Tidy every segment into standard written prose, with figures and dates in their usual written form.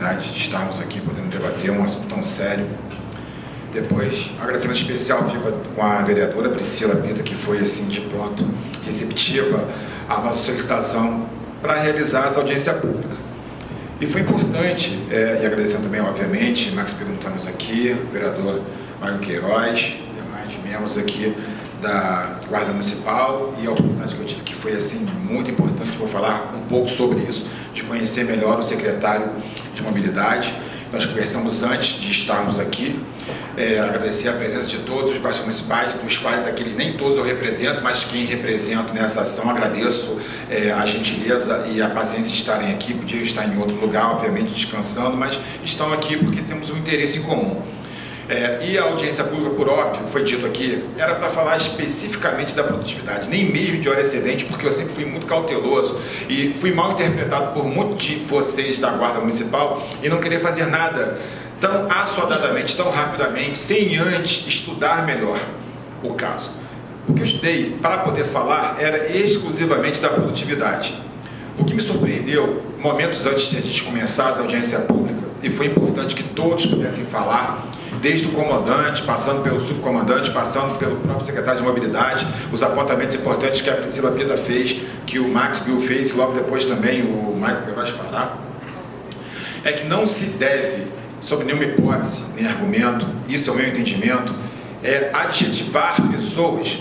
oportunidade de estarmos aqui podendo debater um assunto tão sério. Depois, agradecimento especial fica com a vereadora Priscila Pita, que foi assim de pronto receptiva à nossa solicitação para realizar essa audiência pública. E foi importante, e agradecendo também, obviamente, Max perguntamos aqui, o vereador Mário Queiroz, e demais membros aqui da Guarda Municipal, e a oportunidade que eu tive, que foi assim muito importante. Vou falar um pouco sobre isso, de conhecer melhor o secretário de Mobilidade. Nós conversamos antes de estarmos aqui, agradecer a presença de todos os guardas municipais, dos quais aqueles nem todos eu represento, mas quem represento nessa ação, agradeço a gentileza e a paciência de estarem aqui. Podiam estar em outro lugar, obviamente, descansando, mas estão aqui porque temos um interesse em comum. E a audiência pública, por óbvio, foi dito aqui, era para falar especificamente da produtividade, nem mesmo de hora excedente, porque eu sempre fui muito cauteloso e fui mal interpretado por muitos de vocês da Guarda Municipal e não querer fazer nada tão assodadamente, tão rapidamente, sem antes estudar melhor o caso. O que eu estudei para poder falar era exclusivamente da produtividade. O que me surpreendeu, momentos antes de a gente começar essa audiência pública, e foi importante que todos pudessem falar, desde o comandante, passando pelo subcomandante, passando pelo próprio secretário de Mobilidade, os apontamentos importantes que a Priscila Pita fez, que o Max Bill fez, e logo depois também o Michael Queiroz falar, é que não se deve, sob nenhuma hipótese, nem argumento, isso é o meu entendimento, adjetivar pessoas,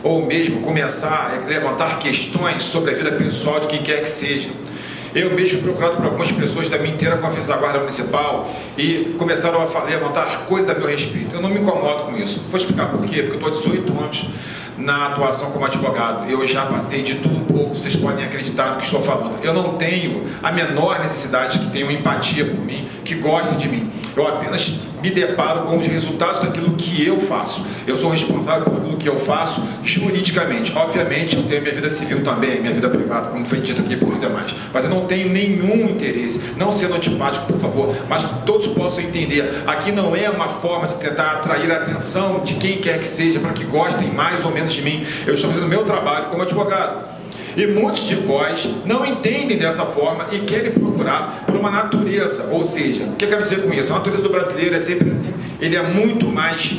ou mesmo começar a levantar questões sobre a vida pessoal de quem quer que seja. Eu mesmo fui procurado por algumas pessoas da minha inteira confiança da Guarda Municipal e começaram a levantar coisas a meu respeito. Eu não me incomodo com isso. Vou explicar por quê. Porque eu estou há 18 anos na atuação como advogado. Eu já passei de tudo um pouco, vocês podem acreditar no que estou falando. Eu não tenho a menor necessidade que tenham empatia por mim, que gostem de mim. Eu apenas me deparo com os resultados daquilo que eu faço. Eu sou responsável por aquilo que eu faço juridicamente. Obviamente, eu tenho minha vida civil também, minha vida privada, como foi dito aqui por os demais. Mas eu não tenho nenhum interesse, não sendo antipático, por favor, mas que todos possam entender. Aqui não é uma forma de tentar atrair a atenção de quem quer que seja, para que gostem mais ou menos de mim. Eu estou fazendo o meu trabalho como advogado. E muitos de vós não entendem dessa forma e querem procurar por uma natureza. Ou seja, o que eu quero dizer com isso? A natureza do brasileiro é sempre assim. Ele é muito mais,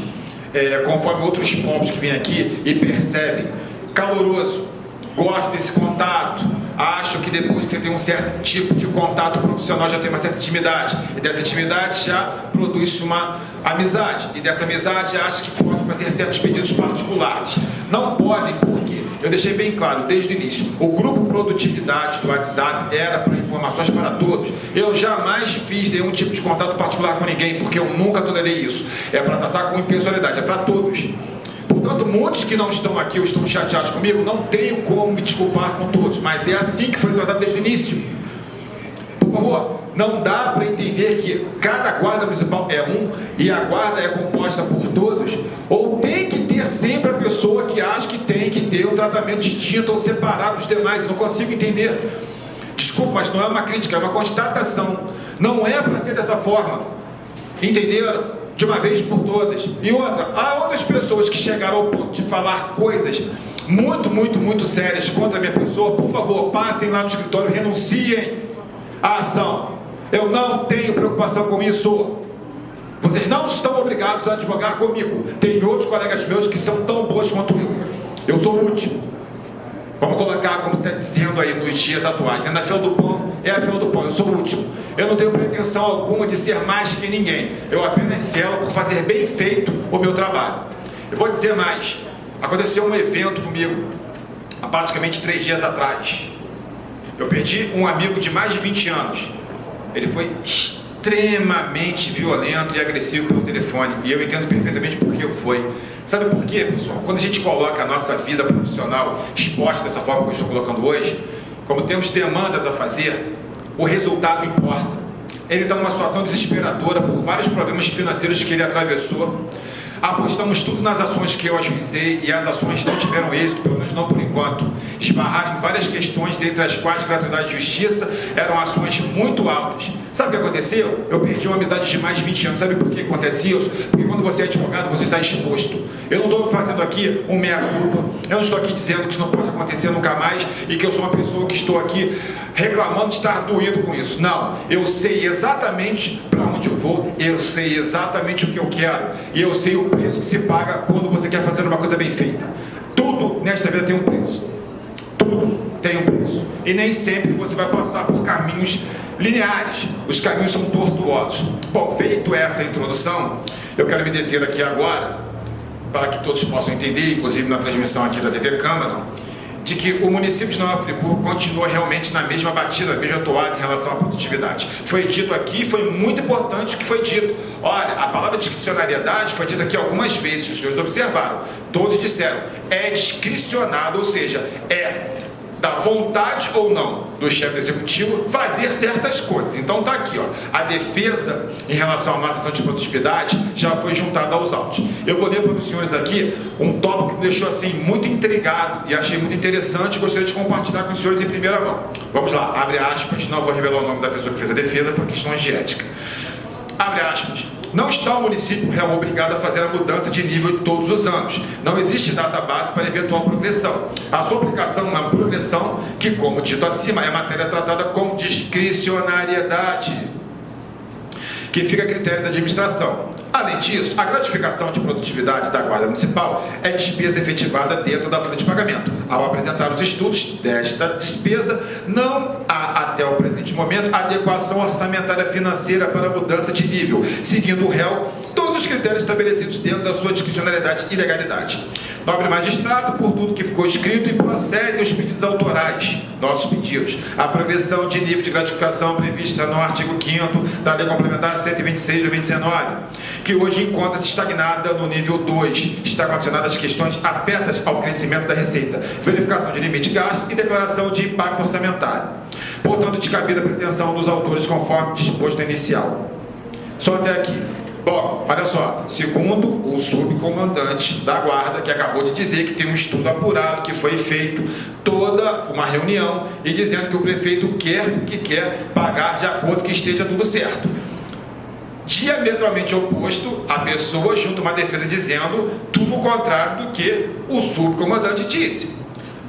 conforme outros povos que vêm aqui e percebem, caloroso, gosta desse contato, acho que depois que você tem um certo tipo de contato profissional já tem uma certa intimidade, e dessa intimidade já produz uma amizade, e dessa amizade acha que pode fazer certos pedidos particulares. Não podem, porque eu deixei bem claro desde o início, o grupo Produtividade do WhatsApp era para informações para todos. Eu jamais fiz nenhum tipo de contato particular com ninguém, porque eu nunca tolerei isso. É para tratar com impessoalidade, é para todos. Portanto, muitos que não estão aqui ou estão chateados comigo, não tenho como me desculpar com todos, mas é assim que foi tratado desde o início. Por favor, não dá para entender que cada guarda municipal é um e a guarda é composta por todos, ou tem que ter sempre a pessoa que acha que tem que ter um tratamento distinto ou separado dos demais. Eu não consigo entender. Desculpa, mas não é uma crítica, é uma constatação. Não é para ser dessa forma. Entenderam? De uma vez por todas. E outra, há outras pessoas que chegaram ao ponto de falar coisas muito sérias contra a minha pessoa. Por favor, passem lá no escritório, renunciem à ação. Eu não tenho preocupação com isso. Vocês não estão obrigados a advogar comigo. Tem outros colegas meus que são tão bons quanto eu. Eu sou o último. Vamos colocar como está dizendo aí nos dias atuais, né? Na fila do pão é a fila do pão, eu sou o último. Eu não tenho pretensão alguma de ser mais que ninguém. Eu apenas zelo por fazer bem feito o meu trabalho. Eu vou dizer mais. Aconteceu um evento comigo há praticamente 3 dias atrás. Eu perdi um amigo de mais de 20 anos. Ele foi extremamente violento e agressivo pelo telefone. E eu entendo perfeitamente por que foi. Sabe por quê, pessoal? Quando a gente coloca a nossa vida profissional exposta dessa forma que eu estou colocando hoje, como temos demandas a fazer, o resultado importa. Ele está numa situação desesperadora por vários problemas financeiros que ele atravessou. Apostamos tudo nas ações que eu ajuizei e as ações não tiveram êxito, pelo menos não por enquanto. Esbarraram em várias questões, dentre as quais gratuidade e justiça eram ações muito altas. Sabe o que aconteceu? Eu perdi uma amizade de mais de 20 anos. Sabe por que acontece isso? Porque quando você é advogado, você está exposto. Eu não estou fazendo aqui um meia-culpa. Eu não estou aqui dizendo que isso não pode acontecer nunca mais e que eu sou uma pessoa que estou aqui reclamando de estar doído com isso. Não, eu sei exatamente para onde eu vou, eu sei exatamente o que eu quero, e eu sei o preço que se paga quando você quer fazer uma coisa bem feita. Tudo nesta vida tem um preço. Tudo tem um preço. E nem sempre você vai passar por caminhos lineares. Os caminhos são tortuosos. Bom, feito essa introdução, eu quero me deter aqui agora, para que todos possam entender, inclusive na transmissão aqui da TV Câmara, de que o município de Nova Friburgo continua realmente na mesma batida, na mesma toada em relação à produtividade. Foi dito aqui, foi muito importante o que foi dito. Olha, a palavra discricionariedade foi dita aqui algumas vezes, os senhores observaram, todos disseram, é discricionado, ou seja, é da vontade ou não do chefe do executivo fazer certas coisas. Então está aqui, ó, a defesa em relação à massificação de produtividade já foi juntada aos autos. Eu vou ler para os senhores aqui um tópico que me deixou assim muito intrigado e achei muito interessante e gostaria de compartilhar com os senhores em primeira mão. Vamos lá, abre aspas, não vou revelar o nome da pessoa que fez a defesa por questões de ética. Abre aspas. Não está o município real obrigado a fazer a mudança de nível todos os anos. Não existe data base para eventual progressão. A sua aplicação é uma progressão que, como dito acima, é matéria tratada com discricionariedade, que fica a critério da administração. Além disso, a gratificação de produtividade da Guarda Municipal é despesa efetivada dentro da folha de pagamento. Ao apresentar os estudos desta despesa, não há, até o presente momento, adequação orçamentária financeira para a mudança de nível, seguindo o réu todos os critérios estabelecidos dentro da sua discricionariedade e legalidade. Nobre magistrado, por tudo que ficou escrito, e procedem os pedidos autorais, nossos pedidos. A progressão de nível de gratificação prevista no artigo 5º da Lei Complementar 126 de 2019, que hoje encontra-se estagnada no nível 2, está condicionada às questões afetas ao crescimento da receita, verificação de limite de gasto e declaração de impacto orçamentário. Portanto, descabida a pretensão dos autores conforme disposto na inicial. Só até aqui. Bom, olha só, segundo o subcomandante da Guarda, que acabou de dizer que tem um estudo apurado, que foi feito toda uma reunião, e dizendo que o prefeito quer o que quer pagar de acordo que esteja tudo certo. Diametralmente oposto, a pessoa junta uma defesa dizendo tudo o contrário do que o subcomandante disse.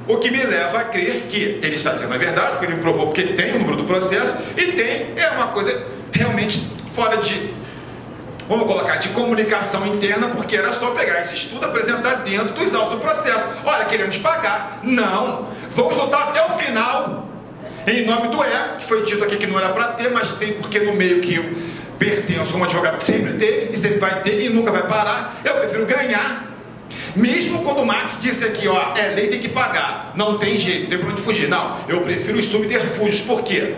O que me leva a crer que ele está dizendo a verdade, porque ele me provou porque tem o número do processo, e tem, é uma coisa realmente fora de... Vamos colocar de comunicação interna, porque era só pegar esse estudo e apresentar dentro dos autos do processo. Olha, queremos pagar. Não. Vamos lutar até o final, em nome do ego, que foi dito aqui que não era para ter, mas tem porque no meio que eu pertenço como advogado sempre teve, e sempre vai ter, e nunca vai parar. Eu prefiro ganhar. Mesmo quando o Max disse aqui, ó, é lei, tem que pagar. Não tem jeito, não tem pra onde fugir. Não, eu prefiro os subterfúgios. Por quê?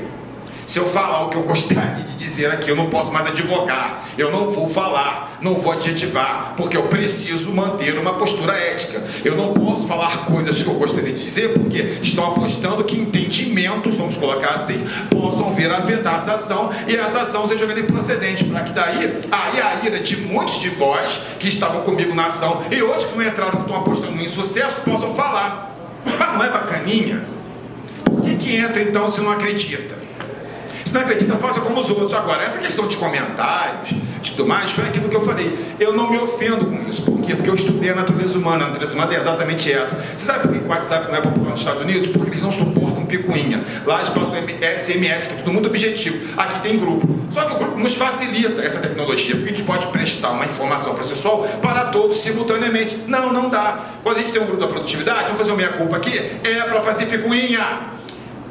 Se eu falar o que eu gostaria de dizer aqui, eu não posso mais advogar, eu não vou falar, não vou adjetivar, porque eu preciso manter uma postura ética. Eu não posso falar coisas que eu gostaria de dizer, porque estão apostando que entendimentos, vamos colocar assim, possam vir a vetar essa ação, e essa ação seja jogada improcedente, para que daí a ira de muitos de vós que estavam comigo na ação, e outros que não entraram, que estão apostando no insucesso, possam falar. Mas não é bacaninha? Por que entra então se não acredita? Se não acredita, faça como os outros. Agora, essa questão de comentários, de tudo mais, foi aquilo que eu falei. Eu não me ofendo com isso. Por quê? Porque eu estudei a natureza humana. A natureza humana é exatamente essa. Você sabe por que o WhatsApp não é popular nos Estados Unidos? Porque eles não suportam picuinha. Lá eles passam SMS, que é tudo muito objetivo. Aqui tem grupo. Só que o grupo nos facilita essa tecnologia, porque a gente pode prestar uma informação processual para todos simultaneamente. Não, não dá. Quando a gente tem um grupo da produtividade, vamos fazer uma meia-culpa aqui, é para fazer picuinha.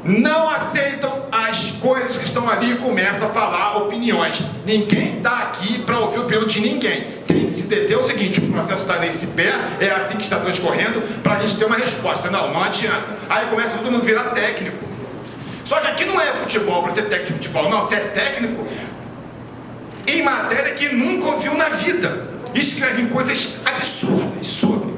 Não aceitam as coisas que estão ali e começam a falar opiniões. Ninguém está aqui para ouvir a opinião de ninguém. Tem que se deter o seguinte, o processo está nesse pé, é assim que está transcorrendo, para a gente ter uma resposta. Não, não adianta. Aí começa todo mundo a virar técnico. Só que aqui não é futebol, para ser técnico de futebol, não. Você é técnico em matéria que nunca ouviu na vida. Escrevem coisas absurdas sobre.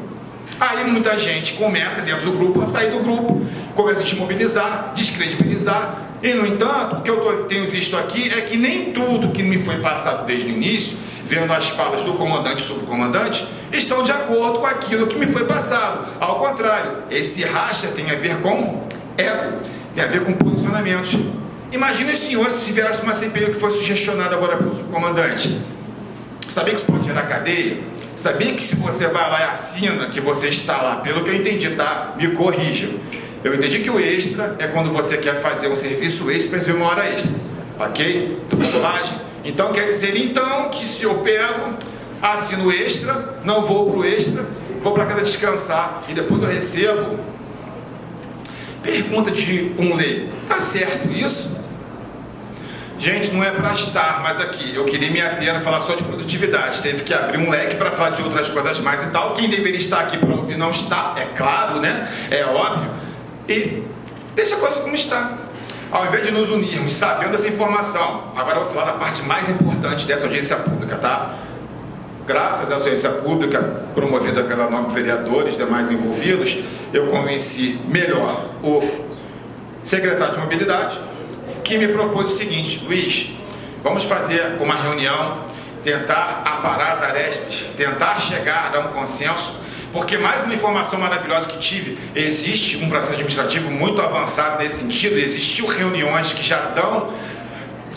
Aí muita gente começa dentro do grupo a sair do grupo, começa a desmobilizar, descredibilizar. E, no entanto, o que eu tenho visto aqui é que nem tudo que me foi passado desde o início, vendo as falas do comandante e subcomandante, estão de acordo com aquilo que me foi passado. Ao contrário, esse racha tem a ver com ego, tem a ver com posicionamentos. Imagina os senhores se viesse uma CPI que foi sugestionada agora pelo subcomandante. Sabia que isso pode gerar cadeia? Sabia que se você vai lá e assina que você está lá, pelo que eu entendi, tá? Me corrija. Eu entendi que o extra é quando você quer fazer um serviço extra para receber uma hora extra, ok? Bobagem. Então quer dizer então que se eu pego, assino extra, não vou para o extra, vou para casa descansar e depois eu recebo. Pergunta de um leigo: tá certo isso? Gente, não é para estar, mas aqui eu queria me ater a falar só de produtividade. Teve que abrir um leque para falar de outras coisas mais e tal. Quem deveria estar aqui para ouvir não está, é claro, né? É óbvio. E deixa a coisa como está. Ao invés de nos unirmos sabendo essa informação, agora eu vou falar da parte mais importante dessa audiência pública, tá? Graças à audiência pública promovida pela NOB Vereadores e demais envolvidos, eu convenci melhor o secretário de Mobilidade, que me propôs o seguinte: Luiz, vamos fazer uma reunião, tentar aparar as arestas, tentar chegar a um consenso, porque mais uma informação maravilhosa que tive: existe um processo administrativo muito avançado nesse sentido, existiu reuniões que já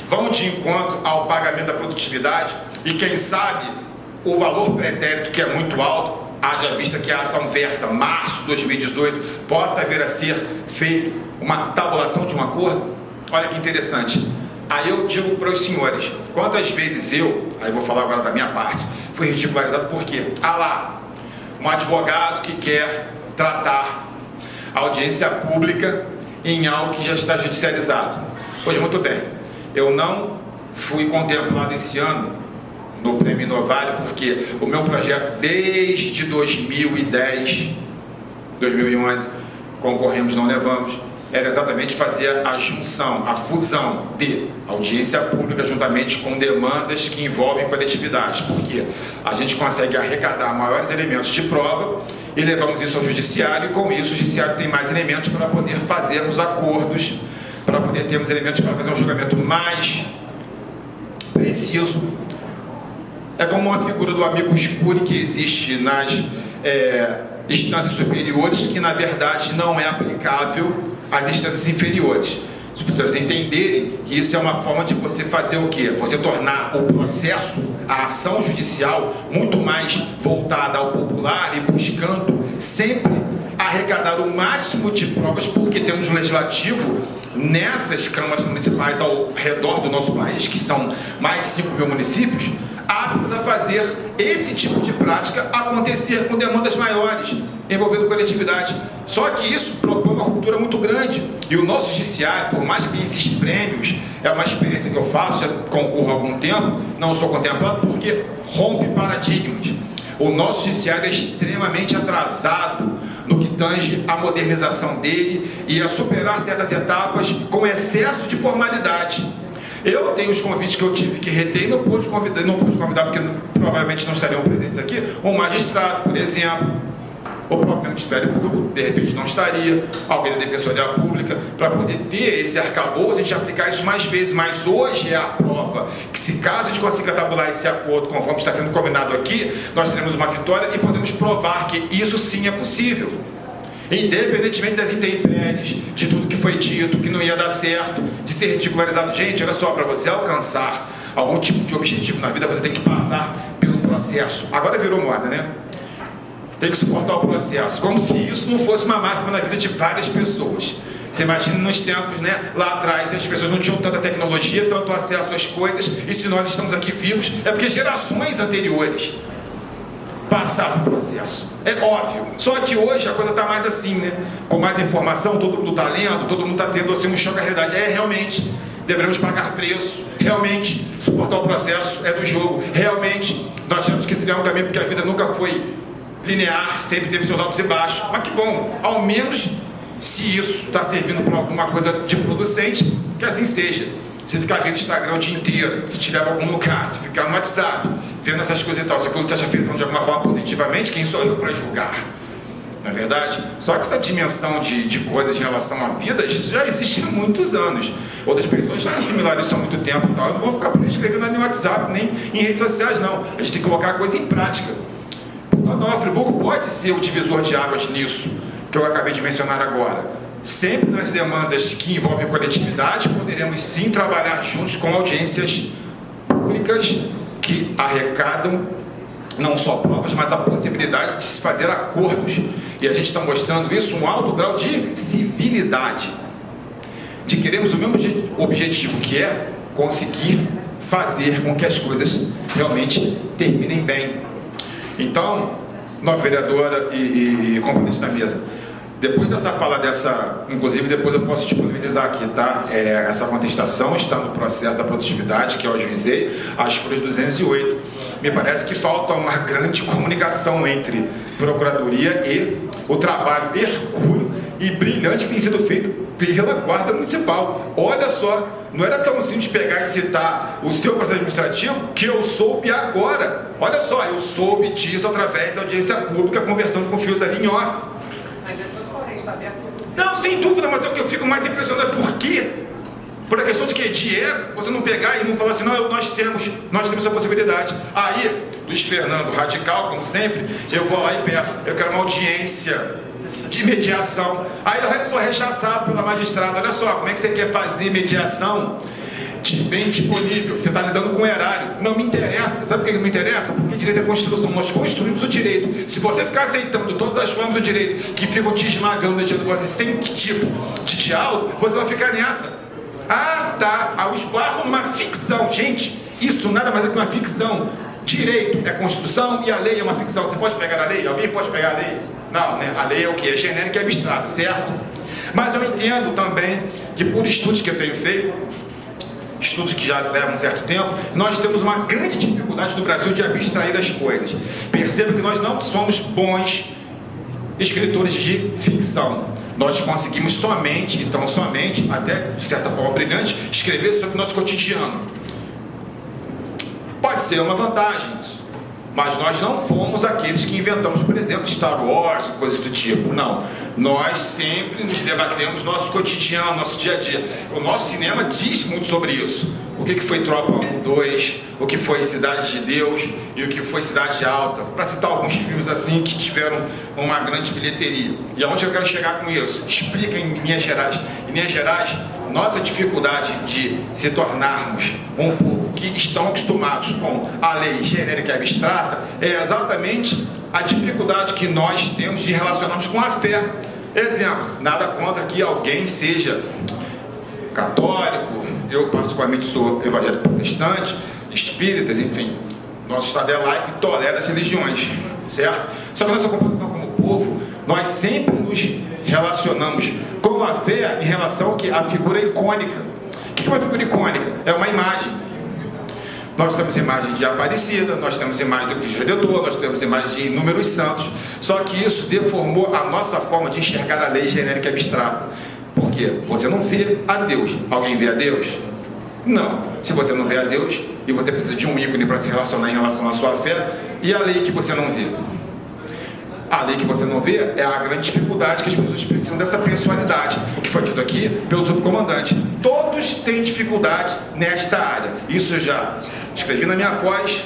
vão de encontro ao pagamento da produtividade, e quem sabe o valor pretérito, que é muito alto, haja vista que a ação versa março de 2018, possa vir a ser feita uma tabulação de um acordo. Olha que interessante. Aí eu digo para os senhores, quantas vezes aí vou falar agora da minha parte, fui ridicularizado porque, lá, um advogado que quer tratar a audiência pública em algo que já está judicializado. Pois muito bem, eu não fui contemplado esse ano no Prêmio Inovário, porque o meu projeto desde 2010, 2011, concorremos, não levamos, era exatamente fazer a junção, a fusão de audiência pública juntamente com demandas que envolvem coletividades, porque a gente consegue arrecadar maiores elementos de prova e levamos isso ao judiciário, e com isso o judiciário tem mais elementos para poder fazermos acordos, para poder termos elementos para fazer um julgamento mais preciso. É como uma figura do amicus curiae que existe nas instâncias superiores, que na verdade não é aplicável às instâncias inferiores. As pessoas entenderem que isso é uma forma de você fazer o quê? Você tornar o processo, a ação judicial, muito mais voltada ao popular e buscando sempre arrecadar o máximo de provas, porque temos um legislativo nessas câmaras municipais ao redor do nosso país, que são mais de 5 mil municípios, aptos a fazer esse tipo de prática acontecer com demandas maiores, envolvendo coletividade. Só que isso propõe uma ruptura muito grande, e o nosso judiciário, por mais que tenha esses prêmios, é uma experiência que eu faço, já concorro há algum tempo, não sou contemplado, porque rompe paradigmas. O nosso judiciário é extremamente atrasado no que tange a modernização dele e a superar certas etapas com excesso de formalidade. Eu tenho os convites que eu tive que reter e não pude convidar porque provavelmente não estariam presentes aqui, um magistrado, por exemplo, o próprio Ministério Público, de repente não estaria, alguém da Defensoria Pública, para poder ter esse arcabouço, a gente aplicar isso mais vezes. Mas hoje é a prova que, se caso a gente consiga tabular esse acordo conforme está sendo combinado aqui, nós teremos uma vitória e podemos provar que isso sim é possível, independentemente das intempéries, de tudo que foi dito, que não ia dar certo, de ser ridicularizado. Gente, olha só, para você alcançar algum tipo de objetivo na vida, você tem que passar pelo processo. Agora virou moda, né? Tem que suportar o processo, como se isso não fosse uma máxima na vida de várias pessoas. Você imagina nos tempos, né, lá atrás, as pessoas não tinham tanta tecnologia, tanto acesso às coisas, e se nós estamos aqui vivos, é porque gerações anteriores passaram o processo. É óbvio. Só que hoje a coisa está mais assim, né? Com mais informação, todo mundo está lendo, todo mundo está tendo assim, um choque à realidade. Realmente, devemos pagar preço. Realmente, suportar o processo é do jogo. Realmente, nós temos que trilhar um caminho, porque a vida nunca foi linear, sempre teve seus altos e baixos. Mas que bom, ao menos, se isso está servindo para alguma coisa de producente, que assim seja. Se ficar vendo Instagram o dia inteiro, se tiver algum lugar, se ficar no WhatsApp, vendo essas coisas e tal, se aquilo está te afetando de alguma forma positivamente, quem sou eu para julgar? Não é verdade? Só que essa dimensão de coisas em relação à vida, isso já existe há muitos anos. Outras pessoas já assimilaram isso há muito tempo e tal. Eu não vou ficar por aí escrevendo no WhatsApp, nem em redes sociais, não. A gente tem que colocar a coisa em prática. A Nova Friburgo pode ser o divisor de águas nisso, que eu acabei de mencionar agora. Sempre nas demandas que envolvem coletividade, poderemos sim trabalhar juntos com audiências públicas que arrecadam não só provas, mas a possibilidade de se fazer acordos. E a gente está mostrando isso, um alto grau de civilidade, de queremos o mesmo objetivo, que é conseguir fazer com que as coisas realmente terminem bem. Então, nossa vereadora e componente da mesa, depois dessa fala inclusive depois eu posso disponibilizar aqui, tá? Essa contestação está no processo da produtividade, que eu ajuizei, as folhas 208. Me parece que falta uma grande comunicação entre Procuradoria e o trabalho hercúleo e brilhante que tem sido feito pela Guarda Municipal. Olha só, não era tão simples pegar e citar o seu processo administrativo, que eu soube agora. Olha só, eu soube disso através da audiência pública, conversando com fios ali em off. Mas é transparente, está aberto. Não, sem dúvida, mas é o que eu fico mais impressionado. Por quê? Por a questão de que de ego, você não pegar e não falar assim, não, nós temos essa possibilidade. Aí, Luiz Fernando, radical, como sempre, eu vou lá e peço, eu quero uma audiência de mediação. Aí eu sou rechaçado pela magistrada. Olha só, como é que você quer fazer mediação de bem disponível? Você está lidando com o erário. Não me interessa. Sabe por que não me interessa? Porque direito é construção. Nós construímos o direito. Se você ficar aceitando todas as formas do direito que ficam te esmagando, deixando você sem tipo de diálogo, você vai ficar nessa. Ah, tá. Ao esbarro numa ficção. Gente, isso nada mais é que uma ficção. Direito é construção e a lei é uma ficção. Você pode pegar a lei? Alguém pode pegar a lei? Não, né? A lei é o que? É genérica e abstrata, certo? Mas eu entendo também que por estudos que eu tenho feito, estudos que já levam um certo tempo, nós temos uma grande dificuldade no Brasil de abstrair as coisas. Perceba que nós não somos bons escritores de ficção. Nós conseguimos somente, até de certa forma brilhante, escrever sobre o nosso cotidiano. Pode ser uma vantagem isso, mas nós não fomos aqueles que inventamos, por exemplo, Star Wars, coisas do tipo. Não, nós sempre nos debatemos nosso cotidiano, nosso dia a dia. O nosso cinema diz muito sobre isso. O que foi Tropa 1, 2, o que foi Cidade de Deus e o que foi Cidade Alta, para citar alguns filmes assim que tiveram uma grande bilheteria. E aonde eu quero chegar com isso? Explica em linhas gerais. Em linhas gerais, nossa dificuldade de se tornarmos um povo que estão acostumados com a lei genérica e abstrata é exatamente a dificuldade que nós temos de relacionarmos com a fé. Exemplo, nada contra que alguém seja católico, eu particularmente sou evangélico protestante, espíritas, enfim, nosso Estado é laico e tolera as religiões, certo? Só que a nossa composição como povo, nós sempre nos relacionamos com a fé em relação à figura icônica. O que é uma figura icônica? É uma imagem. Nós temos imagem de Aparecida, nós temos imagem do Cristo Redentor, nós temos imagem de inúmeros santos, só que isso deformou a nossa forma de enxergar a lei genérica e abstrata. Por quê? Você não vê a Deus. Alguém vê a Deus? Não. Se você não vê a Deus e você precisa de um ícone para se relacionar em relação à sua fé, e a lei que você não vê? A lei que você não vê é a grande dificuldade que as pessoas precisam dessa pessoalidade. O que foi dito aqui pelo subcomandante. Todos têm dificuldade nesta área. Isso eu já escrevi na minha pós,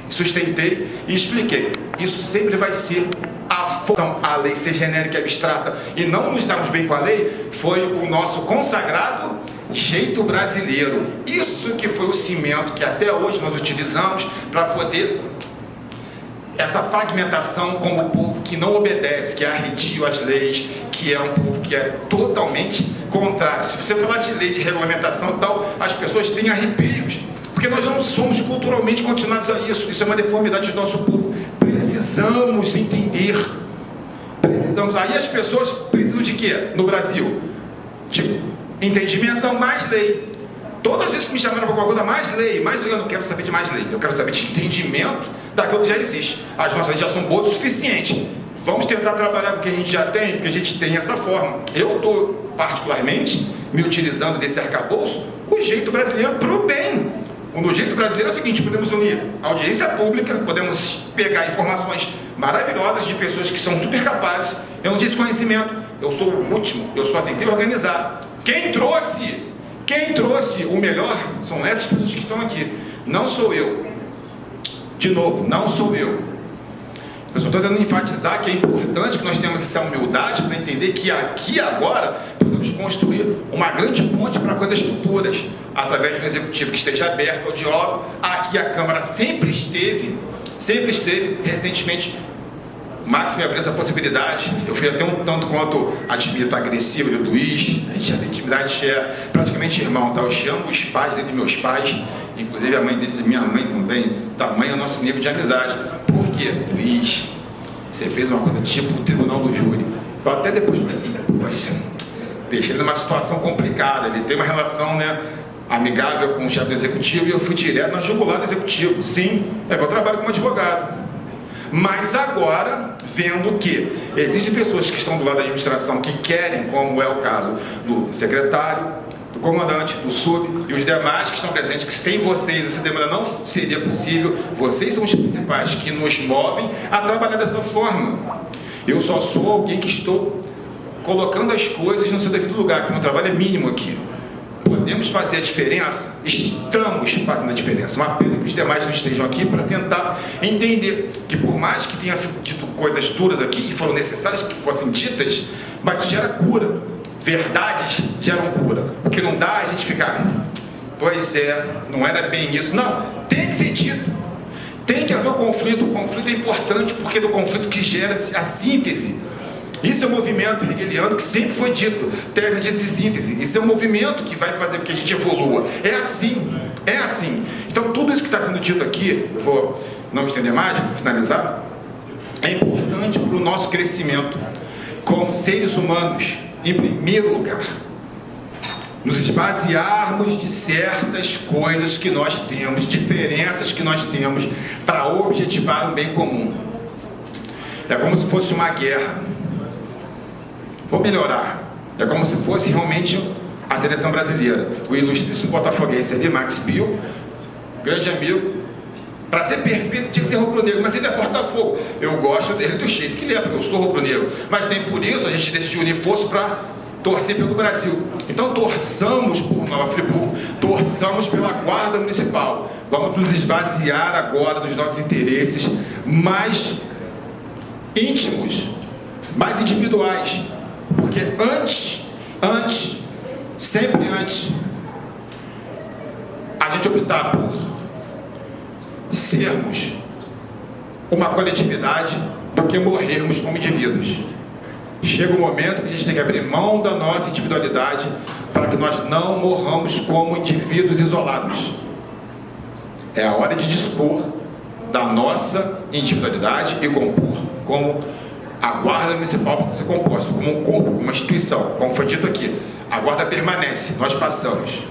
sustentei e expliquei. Isso sempre vai ser a lei ser genérica e abstrata e não nos darmos bem com a lei, foi o nosso consagrado jeito brasileiro. Isso que foi o cimento que até hoje nós utilizamos para poder essa fragmentação como povo que não obedece, que é arredio às leis, que é um povo que é totalmente contrário. Se você falar de lei, de regulamentação e tal, as pessoas têm arrepios, porque nós não somos culturalmente condicionados a isso. Isso é uma deformidade do nosso povo. Precisamos entender. Aí as pessoas precisam de quê? No Brasil? Tipo, entendimento, não, mais lei. Todas as vezes que me chamaram para alguma coisa, mais lei, eu não quero saber de mais lei. Eu quero saber de entendimento daquilo que já existe. As nossas leis já são boas o suficiente. Vamos tentar trabalhar com o que a gente já tem, porque a gente tem essa forma. Eu estou, particularmente, me utilizando desse arcabouço, o jeito brasileiro para o bem. No jeito brasileiro é o seguinte, podemos unir a audiência pública, podemos pegar informações maravilhosas de pessoas que são super capazes. Eu não disse conhecimento, eu sou o último, eu só tentei organizar. Quem trouxe o melhor são essas pessoas que estão aqui. Não sou eu. De novo, não sou eu. Eu só estou tentando enfatizar que é importante que nós tenhamos essa humildade para entender que aqui agora podemos construir uma grande ponte para coisas futuras, através de um executivo que esteja aberto ao diálogo. Aqui a Câmara sempre esteve sempre esteve. Recentemente, Max me abriu essa possibilidade. Eu fui até um tanto quanto admito agressivo do Luiz. A gente, a intimidade é praticamente irmão, tá? Eu chamo os pais dele de meus pais, inclusive a mãe dele de minha mãe também. Tamanho é o nosso nível de amizade. Por quê? Luiz, você fez uma coisa tipo o tribunal do júri. Eu até depois falei assim, poxa, deixei ele numa situação complicada. Ele tem uma relação, né, amigável com o chefe do executivo e eu fui direto na jugular do executivo. Sim, eu trabalho como advogado. Mas agora, vendo que existem pessoas que estão do lado da administração que querem, como é o caso do secretário, do comandante, do sub e os demais que estão presentes, que sem vocês essa demanda não seria possível. Vocês são os principais que nos movem a trabalhar dessa forma. Eu só sou alguém que estou colocando as coisas no seu devido lugar, que meu trabalho é mínimo aqui. Podemos fazer a diferença? Estamos fazendo a diferença. Uma pena que os demais não estejam aqui para tentar entender que, por mais que tenha sido dito coisas duras aqui e foram necessárias que fossem ditas, mas isso gera cura. Verdades geram cura. O que não dá a gente ficar, pois é, não era bem isso. Não, tem que ser dito. Tem que haver o conflito é importante porque é do conflito que gera a síntese. Isso é um movimento hegeliano que sempre foi dito, tese, antítese e síntese. Isso é um movimento que vai fazer com que a gente evolua. É assim, é assim. Então tudo isso que está sendo dito aqui, eu vou não estender mais, vou finalizar, é importante para o nosso crescimento como seres humanos, em primeiro lugar. Nos esvaziarmos de certas coisas que nós temos, diferenças que nós temos, para objetivar um bem comum. É como se fosse uma guerra. Vou melhorar. É como se fosse realmente a seleção brasileira. O ilustríssimo botafoguense ali, Max Bill, grande amigo, para ser perfeito tinha que ser rubro-negro, mas ele é Botafogo. Eu gosto dele do jeito que ele é, porque eu sou rubro-negro. Mas nem por isso a gente decidiu unir forças para torcer pelo Brasil. Então torçamos por Nova Friburgo, torçamos pela Guarda Municipal. Vamos nos esvaziar agora dos nossos interesses mais íntimos, mais individuais. Porque antes, sempre antes, a gente optar por sermos uma coletividade do que morrermos como indivíduos. Chega um momento que a gente tem que abrir mão da nossa individualidade para que nós não morramos como indivíduos isolados. É a hora de dispor da nossa individualidade e compor como a Guarda Municipal precisa ser composta, como um corpo, como uma instituição. Como foi dito aqui, a Guarda permanece, nós passamos.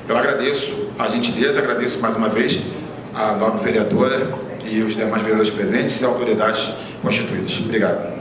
Eu agradeço a gentileza, agradeço mais uma vez a nobre vereadora e os demais vereadores presentes e autoridades constituídas. Obrigado.